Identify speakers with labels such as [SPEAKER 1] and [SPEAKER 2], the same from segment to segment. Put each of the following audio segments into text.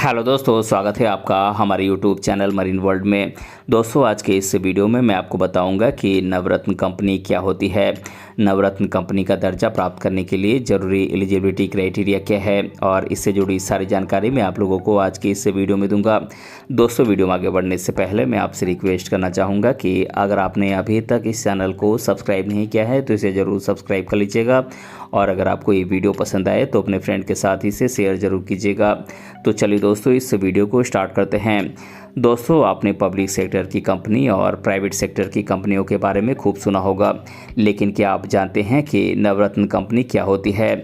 [SPEAKER 1] Hello दोस्तों, स्वागत है आपका हमारे यूट्यूब चैनल मरीन वर्ल्ड में। दोस्तों, आज के इस वीडियो में मैं आपको बताऊंगा कि नवरत्न कंपनी क्या होती है, नवरत्न कंपनी का दर्जा प्राप्त करने के लिए ज़रूरी एलिजिबिलिटी क्राइटेरिया क्या है और इससे जुड़ी सारी जानकारी मैं आप लोगों को आज के इस वीडियो में दूंगा। दोस्तों, वीडियो में आगे बढ़ने से पहले मैं आपसे रिक्वेस्ट करना चाहूँगा कि अगर आपने अभी तक इस चैनल को सब्सक्राइब नहीं किया है तो इसे ज़रूर सब्सक्राइब कर लीजिएगा और अगर आपको ये वीडियो पसंद आए तो अपने फ्रेंड के साथ इसे शेयर ज़रूर कीजिएगा। तो चलिए दोस्तों, इस वीडियो को स्टार्ट करते हैं। दोस्तों, आपने पब्लिक सेक्टर की कंपनी और प्राइवेट सेक्टर की कंपनियों के बारे में खूब सुना होगा, लेकिन क्या आप जानते हैं कि नवरत्न कंपनी क्या होती है?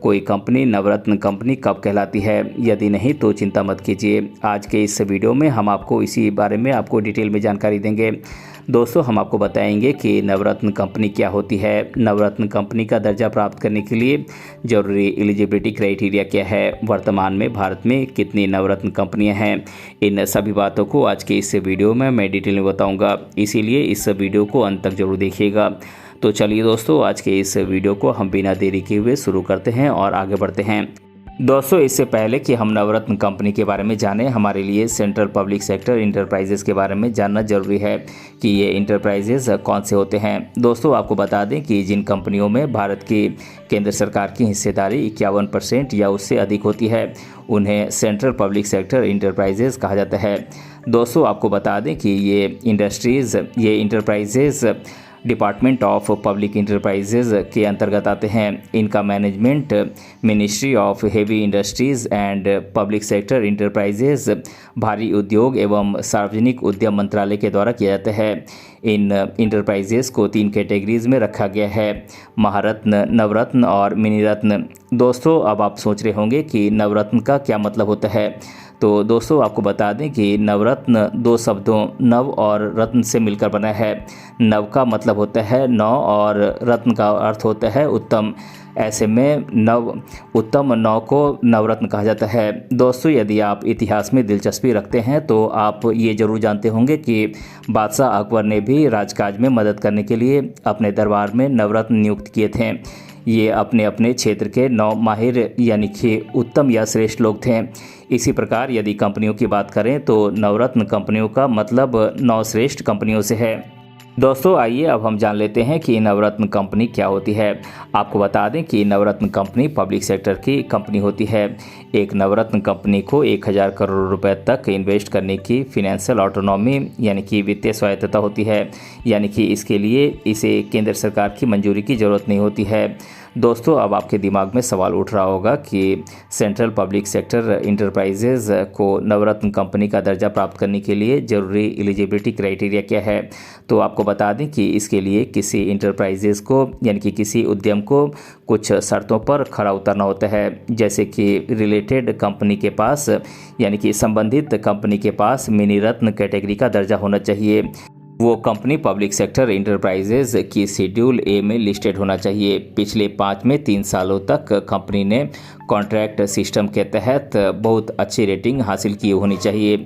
[SPEAKER 1] कोई कंपनी नवरत्न कंपनी कब कहलाती है? यदि नहीं तो चिंता मत कीजिए, आज के इस वीडियो में हम आपको इसी बारे में आपको डिटेल में जानकारी देंगे। दोस्तों, हम आपको बताएंगे कि नवरत्न कंपनी क्या होती है, नवरत्न कंपनी का दर्जा प्राप्त करने के लिए ज़रूरी एलिजिबिलिटी क्राइटेरिया क्या है, वर्तमान में भारत में कितनी नवरत्न कंपनियां हैं। इन सभी बातों को आज के इस वीडियो में मैं डिटेल में बताऊंगा, इसीलिए इस वीडियो को अंत तक जरूर देखिएगा। तो चलिए दोस्तों, आज के इस वीडियो को हम बिना देरी किए हुए शुरू करते हैं और आगे बढ़ते हैं। दोस्तों, इससे पहले कि हम नवरत्न कंपनी के बारे में जानें, हमारे लिए सेंट्रल पब्लिक सेक्टर इंटरप्राइजेस के बारे में जानना जरूरी है कि ये इंटरप्राइजेस कौन से होते हैं। दोस्तों, आपको बता दें कि जिन कंपनियों में भारत की केंद्र सरकार की हिस्सेदारी 51% या उससे अधिक होती है उन्हें सेंट्रल पब्लिक सेक्टर इंटरप्राइजेस कहा जाता है। दोस्तों, आपको बता दें कि ये enterprises department of public enterprises के अंतर्गत आते हैं। इनका management ministry of heavy industries and public sector enterprises भारी उद्योग एवं सार्वजनिक उद्यम मंत्रालय के द्वारा किया जाता है। इन इंटरप्राइजेज को 3 कैटेगरीज में रखा गया है, महारत्न, नवरत्न और मिनी रत्न। दोस्तों, अब आप सोच रहे होंगे कि नवरत्न का क्या मतलब होता है। तो दोस्तों, आपको बता दें कि नवरत्न 2 शब्दों नव और रत्न से मिलकर बना है। नव का मतलब होता है नौ और रत्न का अर्थ होता है उत्तम। ऐसे में उत्तम नौ को नवरत्न कहा जाता है। दोस्तों, यदि आप इतिहास में दिलचस्पी रखते हैं तो आप ये जरूर जानते होंगे कि बादशाह अकबर ने भी राजकाज में मदद करने के लिए अपने दरबार में नवरत्न नियुक्त किए थे। ये अपने अपने क्षेत्र के 9 माहिर यानी कि उत्तम या श्रेष्ठ लोग थे। इसी प्रकार यदि कंपनियों की बात करें तो नवरत्न कंपनियों का मतलब 9 श्रेष्ठ कंपनियों से है। दोस्तों, आइए अब हम जान लेते हैं कि नवरत्न कंपनी क्या होती है। आपको बता दें कि नवरत्न कंपनी पब्लिक सेक्टर की कंपनी होती है। एक नवरत्न कंपनी को 1000 करोड़ रुपए तक इन्वेस्ट करने की फिनेंशियल ऑटोनॉमी यानी कि वित्तीय स्वायत्तता होती है, यानी कि इसके लिए इसे केंद्र सरकार की मंजूरी की ज़रूरत नहीं होती है। दोस्तों, अब आपके दिमाग में सवाल उठ रहा होगा कि सेंट्रल पब्लिक सेक्टर इंटरप्राइजेज को नवरत्न कंपनी का दर्जा प्राप्त करने के लिए ज़रूरी एलिजिबिलिटी क्राइटेरिया क्या है। तो आपको बता दें कि इसके लिए किसी इंटरप्राइजेज को यानी कि किसी उद्यम को कुछ शर्तों पर खरा उतरना होता है, जैसे कि रिलेटेड कंपनी के पास यानी कि संबंधित कंपनी के पास मिनी रत्न कैटेगरी का दर्जा होना चाहिए। वो कंपनी पब्लिक सेक्टर इंटरप्राइजेज की शेड्यूल ए में लिस्टेड होना चाहिए। पिछले 5 में 3 सालों तक कंपनी ने कॉन्ट्रैक्ट सिस्टम के तहत बहुत अच्छी रेटिंग हासिल की होनी चाहिए।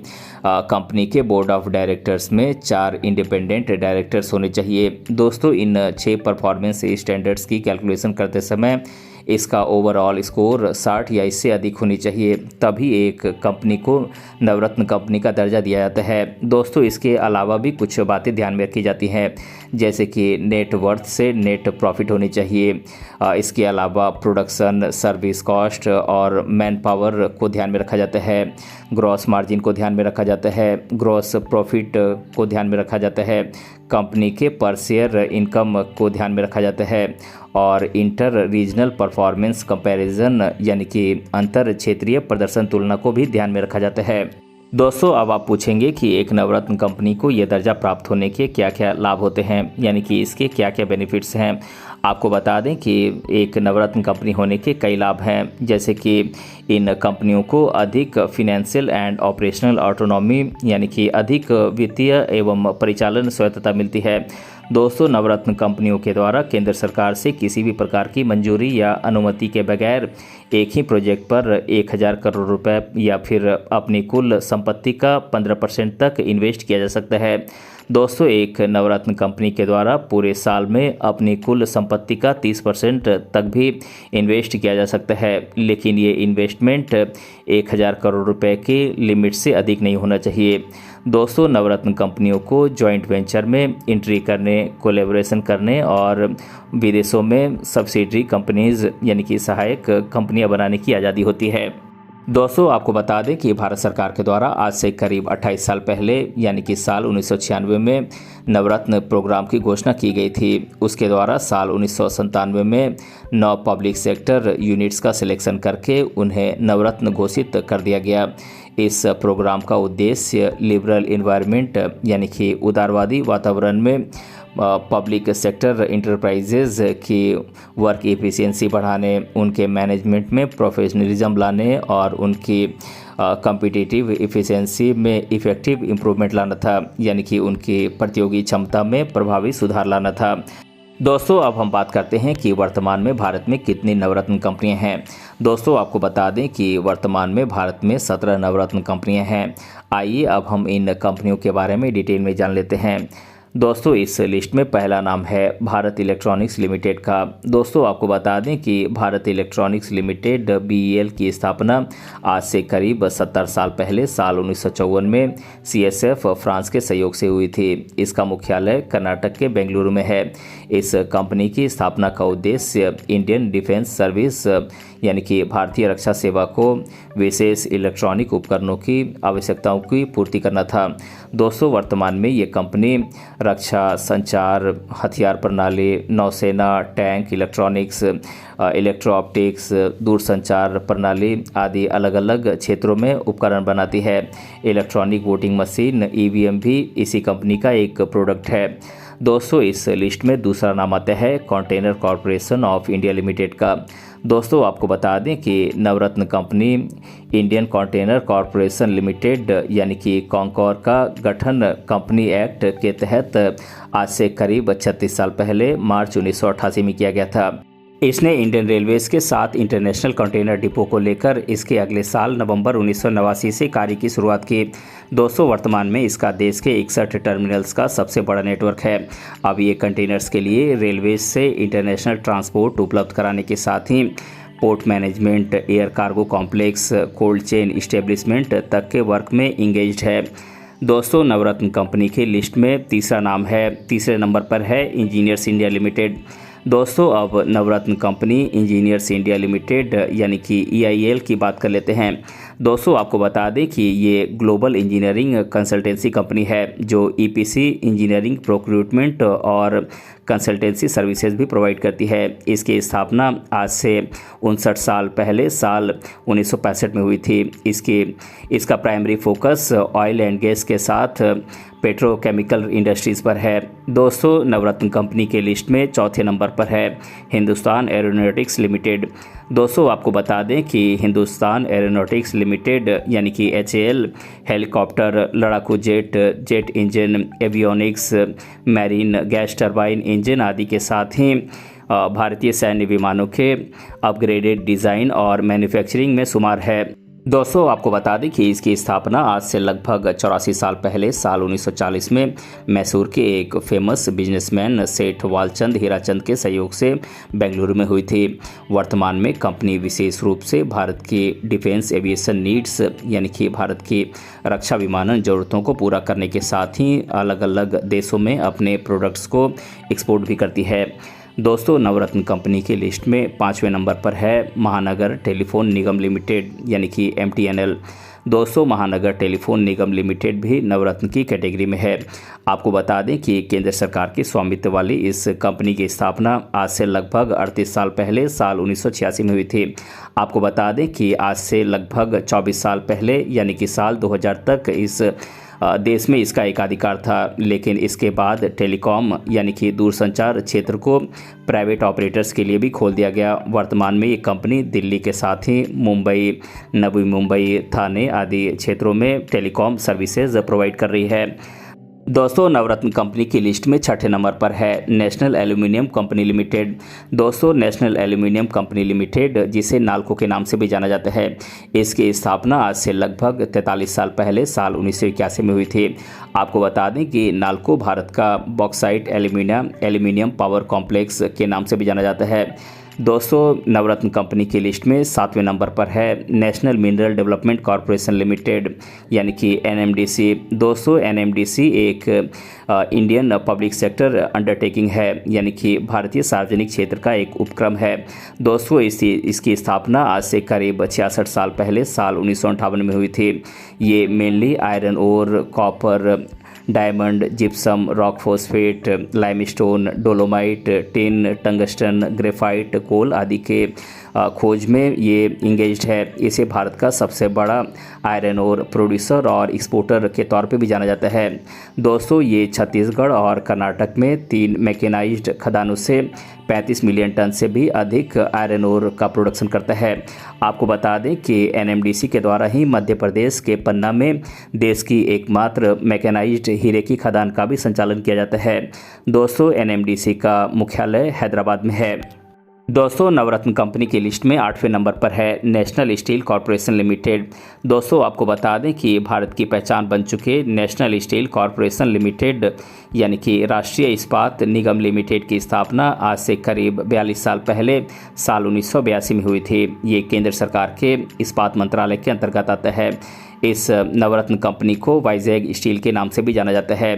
[SPEAKER 1] कंपनी के बोर्ड ऑफ डायरेक्टर्स में 4 इंडिपेंडेंट डायरेक्टर्स होने चाहिए। दोस्तों, इन 6 परफॉर्मेंस स्टैंडर्ड्स की कैलकुलेशन करते समय इसका ओवरऑल स्कोर 60 या इससे अधिक होनी चाहिए, तभी एक कंपनी को नवरत्न कंपनी का दर्जा दिया जाता है। दोस्तों, इसके अलावा भी कुछ बातें ध्यान में रखी जाती हैं, जैसे कि नेट वर्थ से नेट प्रॉफिट होनी चाहिए। इसके अलावा प्रोडक्शन, सर्विस कॉस्ट और मैन पावर को ध्यान में रखा जाता है। ग्रॉस मार्जिन को ध्यान में रखा जाता है, ग्रॉस प्रॉफिट को ध्यान में रखा जाता है, कंपनी के पर शेयर इनकम को ध्यान में रखा जाता है और इंटर रीजनल परफॉर्मेंस कंपैरिजन यानी कि अंतर क्षेत्रीय प्रदर्शन तुलना को भी ध्यान में रखा जाता है। दोस्तों, अब आप पूछेंगे कि एक नवरत्न कंपनी को यह दर्जा प्राप्त होने के क्या क्या लाभ होते हैं, यानी कि इसके क्या क्या बेनिफिट्स हैं। आपको बता दें कि एक नवरत्न कंपनी होने के कई लाभ हैं, जैसे कि इन कंपनियों को अधिक फिनेंशियल एंड ऑपरेशनल ऑटोनॉमी यानी कि अधिक वित्तीय एवं परिचालन स्वायत्तता मिलती है। दोस्तों, नवरत्न कंपनियों के द्वारा केंद्र सरकार से किसी भी प्रकार की मंजूरी या अनुमति के बगैर एक ही प्रोजेक्ट पर 1000 करोड़ रुपए या फिर अपनी कुल संपत्ति का 15% तक इन्वेस्ट किया जा सकता है। दोस्तों, एक नवरत्न कंपनी के द्वारा पूरे साल में अपनी कुल संपत्ति का 30% तक भी इन्वेस्ट किया जा सकता है, लेकिन ये इन्वेस्टमेंट 1000 करोड़ रुपए की लिमिट से अधिक नहीं होना चाहिए। दोस्तों, नवरत्न कंपनियों को जॉइंट वेंचर में एंट्री करने, कोलैबोरेशन करने और विदेशों में सब्सिडरी कंपनीज यानी कि सहायक कंपनियां बनाने की आज़ादी होती है। दोस्तों, आपको बता दें कि भारत सरकार के द्वारा आज से करीब 28 साल पहले यानी कि साल 1996 में नवरत्न प्रोग्राम की घोषणा की गई थी। उसके द्वारा साल 1997 में 9 पब्लिक सेक्टर यूनिट्स का सिलेक्शन करके उन्हें नवरत्न घोषित कर दिया गया। इस प्रोग्राम का उद्देश्य लिबरल एनवायरनमेंट यानी कि उदारवादी वातावरण में पब्लिक सेक्टर इंटरप्राइजेज की वर्क एफिशिएंसी बढ़ाने, उनके मैनेजमेंट में प्रोफेशनलिज्म लाने और उनकी कॉम्पिटिटिव एफिशिएंसी में इफ़ेक्टिव इम्प्रूवमेंट लाना था, यानी कि उनकी प्रतियोगी क्षमता में प्रभावी सुधार लाना था। दोस्तों, अब हम बात करते हैं कि वर्तमान में भारत में कितनी नवरत्न कंपनियां हैं। दोस्तों, आपको बता दें कि वर्तमान में भारत में 17 नवरत्न कंपनियां हैं। आइए अब हम इन कंपनियों के बारे में डिटेल में जान लेते हैं। दोस्तों, इस लिस्ट में पहला नाम है भारत इलेक्ट्रॉनिक्स लिमिटेड का। दोस्तों, आपको बता दें कि भारत इलेक्ट्रॉनिक्स लिमिटेड BEL की स्थापना आज से करीब 70 साल पहले साल 1954 में CSF फ्रांस के सहयोग से हुई थी। इसका मुख्यालय कर्नाटक के बेंगलुरु में है। इस कंपनी की स्थापना का उद्देश्य इंडियन डिफेंस सर्विस यानी कि भारतीय रक्षा सेवा को विशेष इलेक्ट्रॉनिक उपकरणों की आवश्यकताओं की पूर्ति करना था। दोस्तों, वर्तमान में ये कंपनी रक्षा, संचार, हथियार प्रणाली, नौसेना, टैंक, इलेक्ट्रॉनिक्स, इलेक्ट्रो ऑप्टिक्स, दूरसंचार प्रणाली आदि अलग अलग क्षेत्रों में उपकरण बनाती है। इलेक्ट्रॉनिक वोटिंग मशीन EVM भी इसी कंपनी का एक प्रोडक्ट है। दोस्तों, इस लिस्ट में दूसरा नाम आता है Container Corporation of India Limited का। दोस्तों, आपको बता दें कि Navratna company Indian Container Corporation Limited यानी कि कॉन्कॉर का गठन कंपनी एक्ट के तहत आज से करीब 36 साल पहले मार्च 1988 में किया गया था। इसने इंडियन रेलवेज के 7 इंटरनेशनल कंटेनर डिपो को लेकर इसके अगले साल नवंबर 1989 से कार्य की शुरुआत की। दोस्तों, वर्तमान में इसका देश के 61 टर्मिनल्स का सबसे बड़ा नेटवर्क है। अब ये कंटेनर्स के लिए रेलवेज से इंटरनेशनल ट्रांसपोर्ट उपलब्ध कराने के साथ ही port management, air cargo complex, cold chain establishment तक के वर्क में इंगेज्ड है। दोस्तों, नवरत्न कंपनी की लिस्ट में तीसरे नंबर पर है इंजीनियर्स इंडिया लिमिटेड। दोस्तों, अब नवरत्न कंपनी इंजीनियर्स इंडिया लिमिटेड यानी कि EIL की बात कर लेते हैं। दोस्तों, आपको बता दें कि ये ग्लोबल इंजीनियरिंग कंसल्टेंसी कंपनी है जो EPC इंजीनियरिंग प्रोक्यूरमेंट और कंसल्टेंसी सर्विसेज भी प्रोवाइड करती है। इसकी स्थापना आज से 59 साल पहले साल 1965 में हुई थी। इसका primary focus oil and gas के साथ पेट्रोकेमिकल इंडस्ट्रीज़ पर है। दोस्तों, नवरत्न कंपनी के लिस्ट में चौथे नंबर पर है हिंदुस्तान एरोनॉटिक्स लिमिटेड। दोस्तों, आपको बता दें कि हिंदुस्तान एरोनॉटिक्स लिमिटेड यानी कि HAL हेलीकॉप्टर, लड़ाकू jet engine, avionics, marine, gas turbine engine आदि के साथ ही भारतीय सैन्य विमानों के अपग्रेडेड डिज़ाइन और मैन्युफैक्चरिंग में शुमार है। दोस्तों, आपको बता दें कि इसकी स्थापना आज से लगभग 84 साल पहले साल 1940 में मैसूर के एक फेमस बिजनेसमैन सेठ वालचंद हीराचंद के सहयोग से बेंगलुरु में हुई थी। वर्तमान में कंपनी विशेष रूप से भारत की डिफेंस एविएशन नीड्स यानी कि भारत की रक्षा विमानन ज़रूरतों को पूरा करने के साथ ही अलग अलग देशों में अपने प्रोडक्ट्स को एक्सपोर्ट भी करती है। दोस्तों, नवरत्न कंपनी की लिस्ट में 5वें नंबर पर है महानगर टेलीफोन निगम लिमिटेड यानी कि MTNL। दोस्तों, महानगर टेलीफोन निगम लिमिटेड भी नवरत्न की कैटेगरी में है। आपको बता दें कि केंद्र सरकार की स्वामित्व वाली इस कंपनी की स्थापना आज से लगभग 38 साल पहले साल 1986 में हुई थी। आपको बता दें कि आज से लगभग 24 साल पहले यानी कि साल 2000 तक इस देश में इसका एकाधिकार था, लेकिन इसके बाद टेलीकॉम यानी कि दूरसंचार क्षेत्र को प्राइवेट ऑपरेटर्स के लिए भी खोल दिया गया। वर्तमान में ये कंपनी दिल्ली के साथ ही मुंबई, नवी मुंबई, थाने आदि क्षेत्रों में टेलीकॉम सर्विसेज प्रोवाइड कर रही है। दोस्तों नवरत्न कंपनी की लिस्ट में छठे नंबर पर है नेशनल एल्यूमिनियम कंपनी लिमिटेड। दोस्तों नेशनल एल्यूमिनियम कंपनी लिमिटेड, जिसे नाल्को के नाम से भी जाना जाता है, इसकी स्थापना आज से लगभग 43 साल पहले साल 1981 में हुई थी। आपको बता दें कि नाल्को भारत का बॉक्साइट एल्यूमिनियम पावर कॉम्प्लेक्स के नाम से भी जाना जाता है। दोस्तों नवरत्न कंपनी की लिस्ट में 7वें नंबर पर है national mineral development corporation Limited, यानी कि एनएमडीसी। दोस्तों एनएमडीसी एक इंडियन पब्लिक सेक्टर अंडरटेकिंग है, यानी कि भारतीय सार्वजनिक क्षेत्र का एक उपक्रम है। दोस्तों इसकी स्थापना आज से करीब 66 साल पहले साल 1958 में हुई थी। ये mainly iron ore, copper, diamond, gypsum, rock phosphate, limestone, dolomite, tin, tungsten, graphite, coal आदि के खोज में ये इंगेज्ड है। इसे भारत का सबसे बड़ा आयरन ओर प्रोड्यूसर और एक्सपोर्टर के तौर पे भी जाना जाता है। दोस्तों ये छत्तीसगढ़ और कर्नाटक में 3 मैकेनाइज्ड खदानों से 35 मिलियन टन से भी अधिक आयरन ओर का प्रोडक्शन करता है। आपको बता दें कि एनएमडीसी के द्वारा ही मध्य प्रदेश के पन्ना में देश की एकमात्र मैकेनाइज्ड हीरे की खदान का भी संचालन किया जाता है। दोस्तों एनएमडीसी का मुख्यालय हैदराबाद में है। दोस्तों नवरत्न कंपनी की लिस्ट में 8वें नंबर पर है नेशनल स्टील कॉरपोरेशन लिमिटेड। दोस्तों आपको बता दें कि भारत की पहचान बन चुके नेशनल स्टील कॉरपोरेशन लिमिटेड, यानी कि राष्ट्रीय इस्पात निगम लिमिटेड की स्थापना आज से करीब 42 साल पहले साल 1982 में हुई थी। ये केंद्र सरकार के इस्पात मंत्रालय के अंतर्गत आता है। इस नवरत्न कंपनी को वाइजैग स्टील के नाम से भी जाना जाता है।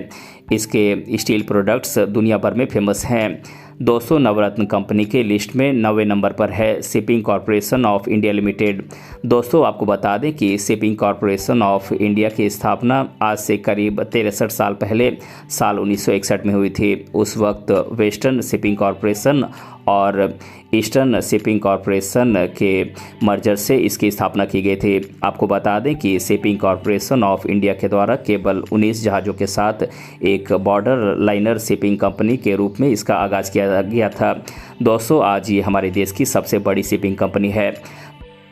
[SPEAKER 1] इसके स्टील प्रोडक्ट्स दुनिया भर में फेमस हैं। दोस्तों नवरत्न कंपनी के लिस्ट में 9वें नंबर पर है shipping corporation of India limited. दोस्तों आपको बता दें कि शिपिंग कॉरपोरेशन ऑफ इंडिया की स्थापना आज से करीब 63 साल पहले साल 1961 में हुई थी। उस वक्त वेस्टर्न शिपिंग कॉरपोरेशन और ईस्टर्न शिपिंग कॉरपोरेशन के मर्जर से इसकी स्थापना की गई थी। आपको बता दें कि शिपिंग कॉरपोरेशन ऑफ इंडिया के द्वारा केवल 19 जहाज़ों के साथ एक बॉर्डर लाइनर शिपिंग कंपनी के रूप में इसका आगाज़ किया गया था। दोस्तों आज ये हमारे देश की सबसे बड़ी शिपिंग कंपनी है।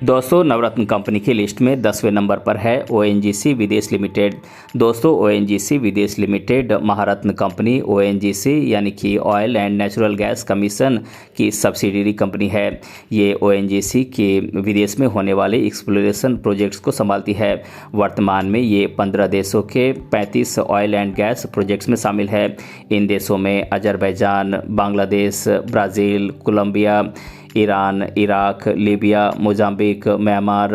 [SPEAKER 1] दोस्तों नवरत्न कंपनी की लिस्ट में 10वें नंबर पर है ओएनजीसी विदेश लिमिटेड। दोस्तों ओएनजीसी विदेश लिमिटेड महारत्न कंपनी ओएनजीसी, यानी कि oil and natural gas commission की सब्सिडियरी कंपनी है। ये ओएनजीसी के विदेश में होने वाले एक्सप्लोरेशन प्रोजेक्ट्स को संभालती है। वर्तमान में ये 15 देशों के 35 ऑयल एंड गैस प्रोजेक्ट्स में शामिल है। इन देशों में Azerbaijan, Bangladesh, Brazil, Colombia, Iran, Iraq, Libya, Mozambique, Myanmar,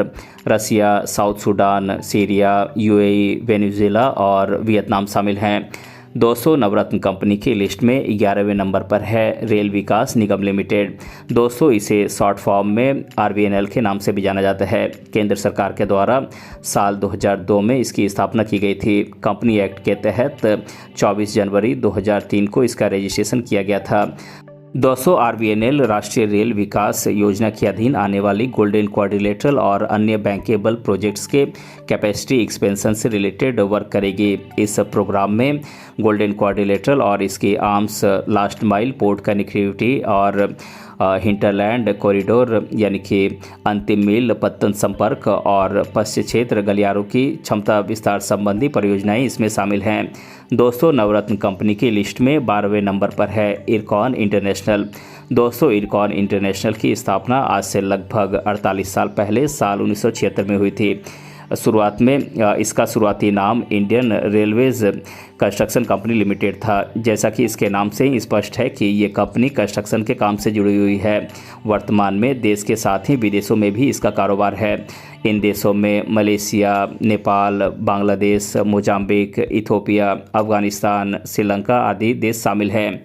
[SPEAKER 1] Russia, South Sudan, Syria, UAE, Venezuela और वियतनाम शामिल हैं। दोस्तों नवरत्न कंपनी की लिस्ट में 11वें नंबर पर है रेल विकास निगम लिमिटेड। दोस्तों इसे शॉर्ट फॉर्म में आरवीएनएल के नाम से भी जाना जाता है। केंद्र सरकार के द्वारा साल 2002 में इसकी स्थापना की गई थी। कंपनी एक्ट के तहत 24 जनवरी 2003 को इसका रजिस्ट्रेशन किया गया था। दोस्तों आरवीएनएल राष्ट्रीय रेल विकास योजना के अधीन आने वाली गोल्डन क्वाड्रिलेटरल और अन्य बैंकेबल प्रोजेक्ट्स के कैपेसिटी एक्सपेंशन से रिलेटेड वर्क करेगी। इस प्रोग्राम में गोल्डन क्वाड्रिलेटरल और इसके arms last mile port connectivity और हिंटरलैंड कॉरिडोर, यानी कि अंतिम मील पत्तन संपर्क और पश्चिम क्षेत्र गलियारों की क्षमता विस्तार संबंधी परियोजनाएं इसमें शामिल हैं। दोस्तों नवरत्न कंपनी की लिस्ट में 12वें नंबर पर है इरकॉन इंटरनेशनल। दोस्तों इरकॉन इंटरनेशनल की स्थापना आज से लगभग 48 साल पहले साल 1976 में हुई थी। शुरुआत में इसका शुरुआती नाम Indian railways construction company limited था। जैसा कि इसके नाम से ही स्पष्ट है कि ये कंपनी कंस्ट्रक्शन के काम से जुड़ी हुई है। वर्तमान में देश के साथ ही विदेशों में भी इसका कारोबार है। इन देशों में Malaysia, Nepal, Bangladesh, Mozambique, Ethiopia, Afghanistan, Sri Lanka आदि देश शामिल हैं।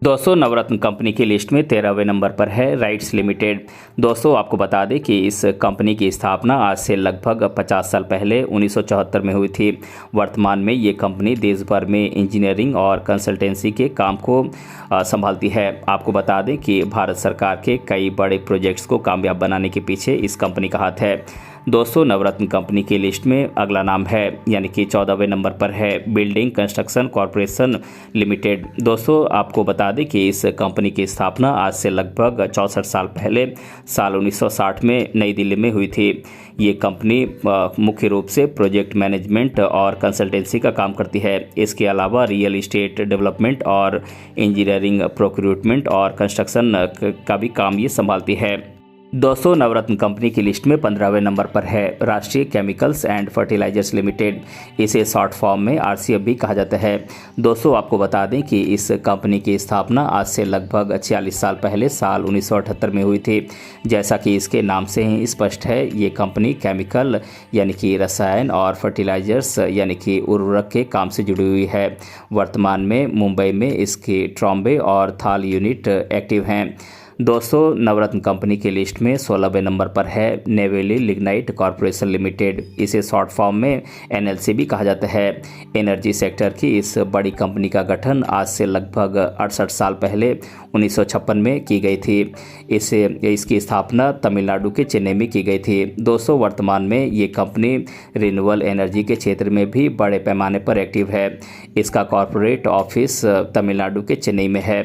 [SPEAKER 1] दोस्तों नवरत्न कंपनी की लिस्ट में 13वें नंबर पर है राइट्स लिमिटेड। दोस्तों आपको बता दें कि इस कंपनी की स्थापना आज से लगभग 50 साल पहले 1974 में हुई थी। वर्तमान में ये कंपनी देश भर में इंजीनियरिंग और कंसल्टेंसी के काम को संभालती है। आपको बता दें कि भारत सरकार के कई बड़े प्रोजेक्ट्स को कामयाब बनाने के पीछे इस कंपनी का हाथ है। दोस्तों नवरत्न कंपनी की लिस्ट में अगला नाम है, यानी कि 14वें नंबर पर है बिल्डिंग कंस्ट्रक्शन कॉरपोरेशन लिमिटेड। दोस्तों आपको बता दें कि इस कंपनी की स्थापना आज से लगभग 64 साल पहले साल 1960 में नई दिल्ली में हुई थी। ये कंपनी मुख्य रूप से प्रोजेक्ट मैनेजमेंट और कंसल्टेंसी का काम करती है। इसके अलावा रियल इस्टेट डेवलपमेंट और इंजीनियरिंग प्रोक्यूरमेंट और कंस्ट्रक्शन का भी काम ये संभालती है। दोस्तों नवरत्न कंपनी की लिस्ट में 15वें नंबर पर है राष्ट्रीय केमिकल्स एंड फर्टिलाइजर्स लिमिटेड। इसे शॉर्ट फॉर्म में RCF भी कहा जाता है। दोस्तों आपको बता दें कि इस कंपनी की स्थापना आज से लगभग 46 साल पहले साल 1978 में हुई थी। जैसा कि इसके नाम से ही स्पष्ट है, ये कंपनी केमिकल यानी कि रसायन और फर्टिलाइजर्स यानी कि उर्वरक के काम से जुड़ी हुई है। वर्तमान में मुंबई में इसके ट्रॉम्बे और थाल यूनिट एक्टिव हैं। दोस्तों नवरत्न कंपनी की लिस्ट में 16वें नंबर पर है नेवेली लिग्नाइट कॉरपोरेशन लिमिटेड। इसे शॉर्ट फॉर्म में NLC भी कहा जाता है। एनर्जी सेक्टर की इस बड़ी कंपनी का गठन आज से लगभग 68 साल पहले 1956 में की गई थी। इसकी स्थापना तमिलनाडु के चेन्नई में की गई थी। दोस्तों वर्तमान में ये कंपनी रिन्यूएबल एनर्जी के क्षेत्र में भी बड़े पैमाने पर एक्टिव है। इसका कॉरपोरेट ऑफिस तमिलनाडु के चेन्नई में है।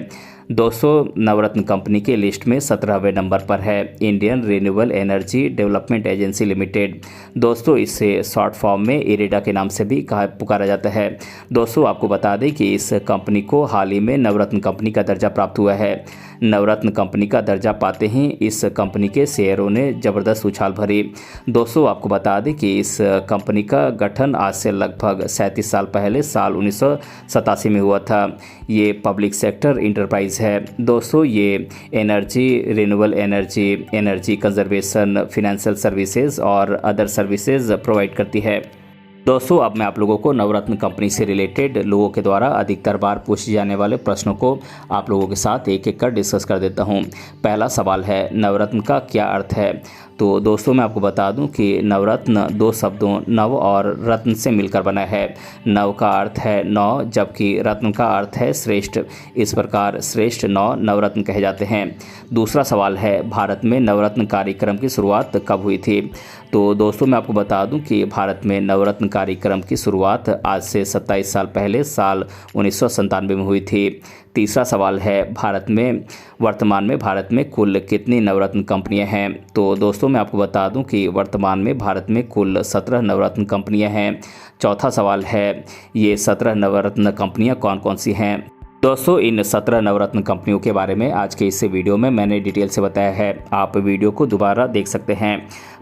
[SPEAKER 1] दोस्तों नवरत्न कंपनी के लिस्ट में 17वें नंबर पर है Indian renewable energy development agency limited. दोस्तों इसे शॉर्ट फॉर्म में इरेडा के नाम से भी पुकारा जाता है। दोस्तों आपको बता दें कि इस कंपनी को हाल ही में नवरत्न कंपनी का दर्जा प्राप्त हुआ है। नवरत्न कंपनी का दर्जा पाते ही इस कंपनी के शेयरों ने ज़बरदस्त उछाल भरी। दोस्तों आपको बता दें कि इस कंपनी का गठन आज से लगभग 37 साल पहले साल 1987 में हुआ था। ये पब्लिक सेक्टर इंटरप्राइज है। दोस्तों ये energy renewable energy conservation financial services और अदर सर्विसेज प्रोवाइड करती है। दोस्तों अब मैं आप लोगों को नवरत्न कंपनी से रिलेटेड लोगों के द्वारा अधिकतर बार पूछे जाने वाले प्रश्नों को आप लोगों के साथ एक एक कर डिस्कस कर देता हूं। पहला सवाल है नवरत्न का क्या अर्थ है। तो दोस्तों मैं आपको बता दूं कि नवरत्न दो शब्दों नव और रत्न से मिलकर बना है। नव का अर्थ है नौ, जबकि रत्न का अर्थ है श्रेष्ठ। इस प्रकार श्रेष्ठ नवरत्न कहे जाते हैं। दूसरा सवाल है भारत में नवरत्न कार्यक्रम की शुरुआत कब हुई थी। तो दोस्तों मैं आपको बता दूं कि भारत में नवरत्न कार्यक्रम की शुरुआत आज से 27 साल पहले साल 1997 में हुई थी। तीसरा सवाल है वर्तमान में भारत में कुल कितनी नवरत्न कंपनियां हैं। तो दोस्तों मैं आपको बता दूं कि वर्तमान में भारत में कुल 17 नवरत्न कंपनियां हैं। चौथा सवाल है ये 17 नवरत्न कंपनियां कौन कौन सी हैं। दोस्तों इन 17 नवरत्न कंपनियों के बारे में आज के इस वीडियो में मैंने डिटेल से बताया है। आप वीडियो को दोबारा देख सकते हैं।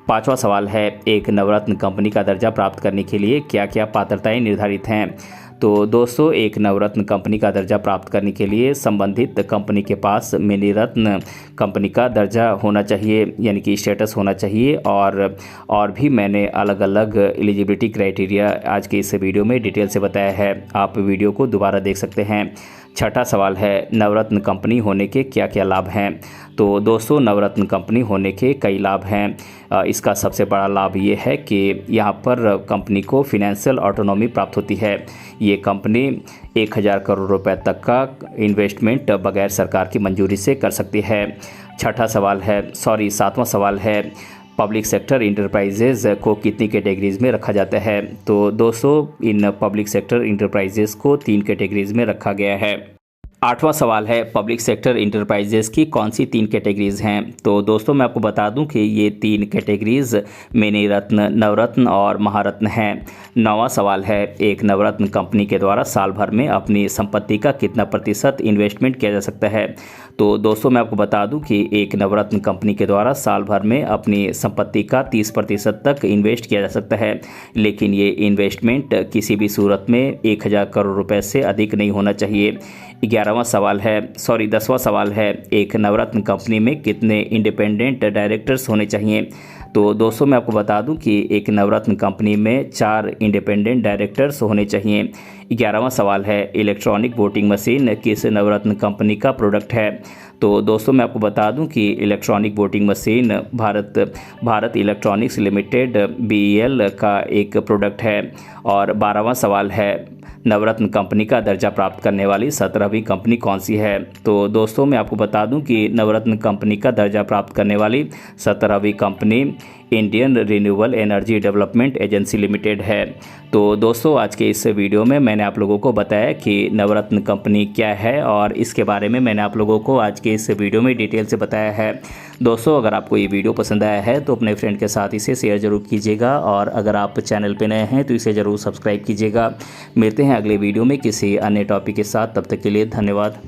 [SPEAKER 1] पांचवा सवाल है एक नवरत्न कंपनी का दर्जा प्राप्त करने के लिए क्या क्या पात्रताएं निर्धारित हैं। तो दोस्तों एक नवरत्न कंपनी का दर्जा प्राप्त करने के लिए संबंधित कंपनी के पास मिनी रत्न कंपनी का दर्जा होना चाहिए, यानी कि स्टेटस होना चाहिए। और भी मैंने अलग अलग एलिजिबिलिटी क्राइटेरिया आज के इस वीडियो में डिटेल से बताया है। आप वीडियो को दोबारा देख सकते हैं। छठा सवाल है नवरत्न कंपनी होने के क्या क्या लाभ हैं। तो दोस्तों नवरत्न कंपनी होने के कई लाभ हैं। इसका सबसे बड़ा लाभ ये है कि यहाँ पर कंपनी को फिनेंशियल ऑटोनॉमी प्राप्त होती है। ये कंपनी 1000 करोड़ रुपए तक का इन्वेस्टमेंट बगैर सरकार की मंजूरी से कर सकती है। सातवां सवाल है पब्लिक सेक्टर इंटरप्राइजेज को कितनी कैटेगरीज में रखा जाता है। तो दोस्तों इन पब्लिक सेक्टर इंटरप्राइजेज को 3 कैटेगरीज में रखा गया है। आठवां सवाल है पब्लिक सेक्टर इंटरप्राइजेज की कौन सी 3 कैटेगरीज हैं। तो दोस्तों मैं आपको बता दूं कि ये 3 कैटेगरीज मिनी रत्न, नवरत्न और महारत्न हैं। 9वां सवाल है एक नवरत्न कंपनी के द्वारा साल भर में अपनी संपत्ति का कितना प्रतिशत इन्वेस्टमेंट किया जा सकता है। तो दोस्तों मैं आपको बता दूं कि एक नवरत्न कंपनी के द्वारा साल भर में अपनी संपत्ति का 30% तक इन्वेस्ट किया जा सकता है, लेकिन ये इन्वेस्टमेंट किसी भी सूरत में 1000 करोड़ रुपए से अधिक नहीं होना चाहिए। 10वां सवाल है एक नवरत्न कंपनी में कितने इंडिपेंडेंट डायरेक्टर्स होने चाहिए। तो दोस्तों मैं आपको बता दूं कि एक नवरत्न कंपनी में 4 इंडिपेंडेंट डायरेक्टर्स होने चाहिए। 11वां सवाल है इलेक्ट्रॉनिक वोटिंग मशीन किस नवरत्न कंपनी का प्रोडक्ट है। तो दोस्तों मैं आपको बता दूं कि electronic voting machine Bharat electronics limited BEL का एक प्रोडक्ट है। और 12वां सवाल है नवरत्न कंपनी का दर्जा प्राप्त करने वाली 17वीं कंपनी कौन सी है। तो दोस्तों मैं आपको बता दूं कि नवरत्न कंपनी का दर्जा प्राप्त करने वाली 17वीं company Indian renewable energy development agency limited है। तो दोस्तों आज के इस वीडियो में मैंने आप लोगों को बताया कि नवरत्न कंपनी क्या है और इसके बारे में मैंने आप लोगों को आज के इस वीडियो में डिटेल से बताया है। दोस्तों अगर आपको ये वीडियो पसंद आया है तो अपने फ्रेंड के साथ इसे शेयर ज़रूर कीजिएगा और अगर आप चैनल पर नए हैं तो इसे ज़रूर सब्सक्राइब कीजिएगा। मिलते हैं अगले वीडियो में किसी अन्य टॉपिक के साथ, तब तक के लिए धन्यवाद।